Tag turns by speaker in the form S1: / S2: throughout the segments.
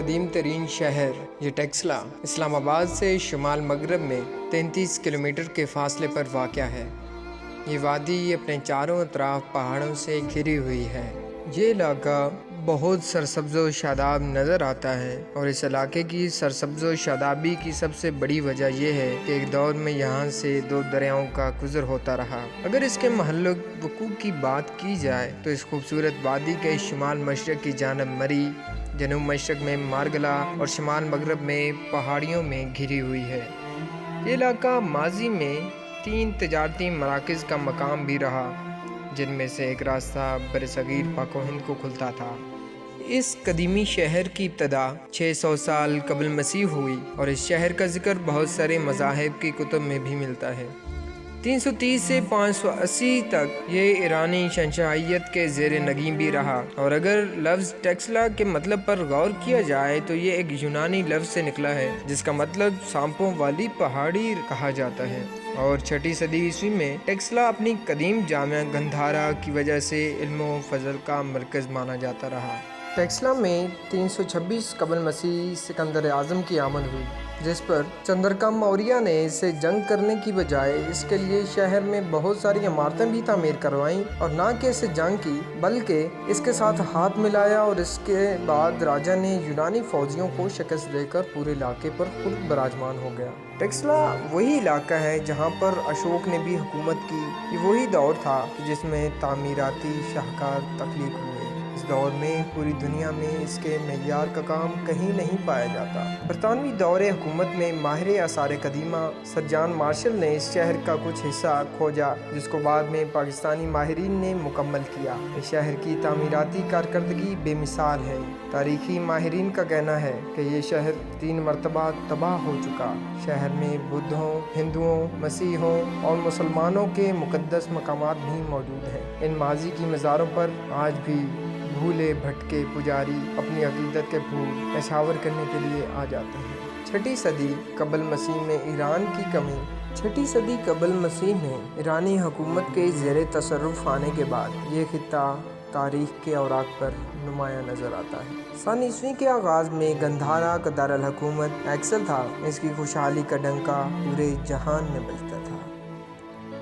S1: कदीम तरीन शहर ये टेक्सला इस्लामाबाद से शुमाल मगरब में 33 किलोमीटर के फासले पर वाक़या है। ये वादी अपने चारों तरफ पहाड़ों से घिरी हुई है। ये इलाका बहुत सरसब्ज़ व शादाब नज़र आता है और इस इलाके की सरसब्ज़ व शादाबी की सबसे बड़ी वजह यह है कि एक दौर में यहाँ से 2 दरियाओं का गुज़र होता रहा। अगर इसके महल वक़ूअ की बात की जाए तो इस खूबसूरत वादी के शुमाल मशरक़ की जानब मरी, जनूब मशरक़ में मारगला और शुमाल मगरब में पहाड़ियों में घिरी हुई है। ये इलाका माजी में 3 तजारती मराकज़ का मकाम भी रहा, जिनमें से एक रास्ता बरसगीर पाक व हिंद को खुलता था। इस कदीमी शहर की इब्तदा 600 साल कबल मसीह हुई और इस शहर का जिक्र बहुत सारे मज़ाहिब की कुतुब में भी मिलता है। 330 से 580 तक ये ईरानी शहंशाहियत के ज़ेर नगीं भी रहा और अगर लफ्ज़ टेक्सला के मतलब पर गौर किया जाए तो ये एक यूनानी लफ्ज़ से निकला है जिसका मतलब सांपों वाली पहाड़ी कहा जाता है। और 6ठी सदी ईस्वी में टेक्सला अपनी कदीम जामिया गंधारा की वजह से इल्म व फजल का मरकज़ माना जाता रहा। टेक्सला में 326 कबल मसीह सिकंदर आज़म की आमद हुई, जिस पर चंद्रका मौर्य ने इसे जंग करने की बजाय इसके लिए शहर में बहुत सारी इमारतें भी तामीर करवाईं और ना कि इसे जंग की बल्कि इसके साथ हाथ मिलाया और इसके बाद राजा ने यूनानी फौजियों को शिकस्त देकर पूरे इलाके पर खुद बराजमान हो गया। टेक्सला वही इलाका है जहाँ पर अशोक ने भी हुकूमत की। ये वही दौर था कि जिसमें तामीराती शाहकार तख्लीक हुए। इस दौर में पूरी दुनिया में इसके मेयार का काम कहीं नहीं पाया जाता। बरतानवी दौरे हुकूमत में माहिर आसार कदीमा सर जॉन मार्शल ने इस शहर का कुछ हिस्सा खोजा, जिसको बाद में पाकिस्तानी माहिरीन ने मुकम्मल किया। इस शहर की तामीराती कारकर्दगी बेमिसाल है। तारीखी माहिरीन का कहना है कि ये शहर 3 मरतबा तबाह हो चुका। शहर में बुद्धों, हिंदुओं, मसीहों और मुसलमानों के मुकद्दस मकामात भी मौजूद हैं। इन माजी की मज़ारों पर आज भी भूले भटके पुजारी अपनी अकीदत के फूल नशावर करने के लिए आ जाते हैं। 6ठी सदी कबल मसीह में ईरान की कमी 6ठी सदी कबल मसीह में ईरानी हुकूमत के ज़ेर तसर्रुफ़ आने के बाद ये खित्ता तारीख़ के औराक पर नुमाया नज़र आता है। सन ईस्वी के आगाज़ में गंधारा का दारुल हुकूमत एक्सल था। इसकी खुशहाली का डंका पूरे जहान में बजता था।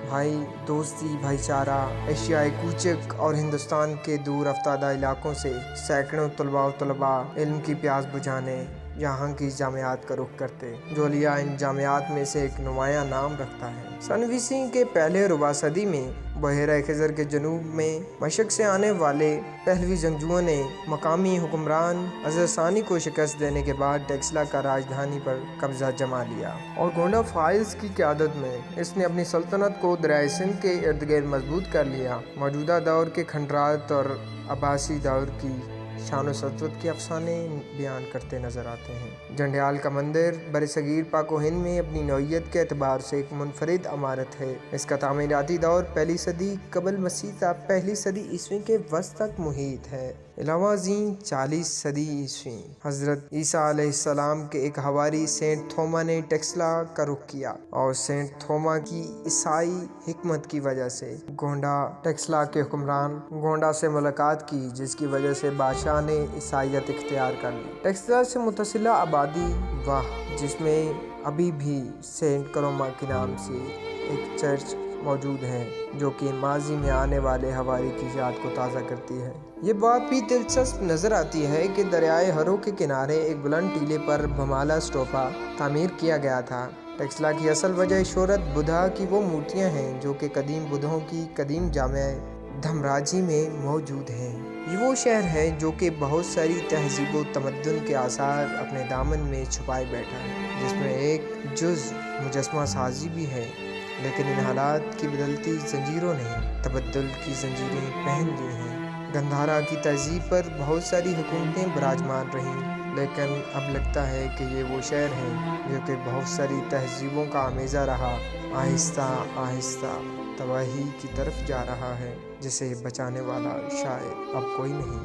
S1: भाई दोस्ती, भाईचारा, एशियाई कूचक और हिंदुस्तान के दूर अफ्तादा इलाकों से सैकड़ों तलबा इल्म की प्यास बुझाने यहाँ की जामियात का रुख करते, जोलिया इन जामियात में से एक नुमाया नाम रखता है। सन 20 के पहले रुबा सदी में बहेरा खिज़र के जनूब में मशरक़ से आने वाले पहलवी जंगजुओं ने मकामी हुक्मरान अज़र सानी को शिकस्त देने के बाद टेक्सला का राजधानी पर कब्जा जमा लिया और गोंडा फाइल्स की क़यादत में इसने अपनी सल्तनत को दरियाए सिंध के इर्द गिर्द मजबूत कर लिया। मौजूदा दौर के खंडरात और अब्बासी दौर की शान सतवत के अफसाने बयान करते नज़र आते हैं। जंडियाल का मंदिर बरसगीर पाक व हिंद में अपनी नौइयत के एतबार से एक मुनफरिद इमारत है। इसका तामीराती दौर 1ली सदी कबल मसीह था 1ली सदी ईस्वी के वस्त तक मुहित है। अलावा ज़ीन 40 सदी ईस्वी हज़रत ईसा अलैहिस्सलाम के एक हवारी सेंट थोमा ने टेक्सला का रुख किया और सेंट थोमा की ईसाई हिकमत की वजह से गोंडा टेक्सला के हुक्मरान गोंडा से मुलाकात की, जिसकी वजह से बादशाह ने ईसाईयत इख्तियार कर ली। टेक्सला से मुतसिला आबादी वाह जिसमें अभी भी सेंट करोमा के नाम से एक चर्च मौजूद है जो कि माजी में आने वाले हवारी की याद को ताज़ा करती है। ये बात भी दिलचस्प नज़र आती है कि दरियाए हरो के किनारे एक बुलंद टीले पर भमाला स्टोपा तामीर किया गया था। टेक्सला की असल वजह शोहरत बुधा की वो मूर्तियाँ हैं जो कि कदीम बुद्धों की कदीम जामिया धमराजी में मौजूद हैं। ये वो शहर है जो कि बहुत सारी तहजीब व तमद्दुन के आसार अपने दामन में छुपाए बैठा है, जिसमें एक जुज़ मुजस्मा साजी भी है। लेकिन इन हालात की बदलती जंजीरों ने तबद्दुल की जंजीरें पहन ली हैं। गंधारा की तहजीब पर बहुत सारी हुकूमतें बराजमान रहीं, लेकिन अब लगता है कि ये वो शहर है जो कि बहुत सारी तहजीबों का आमेज़ा रहा, आहिस्ता आहिस्ता तबाही की तरफ जा रहा है, जिसे बचाने वाला शायद अब कोई नहीं।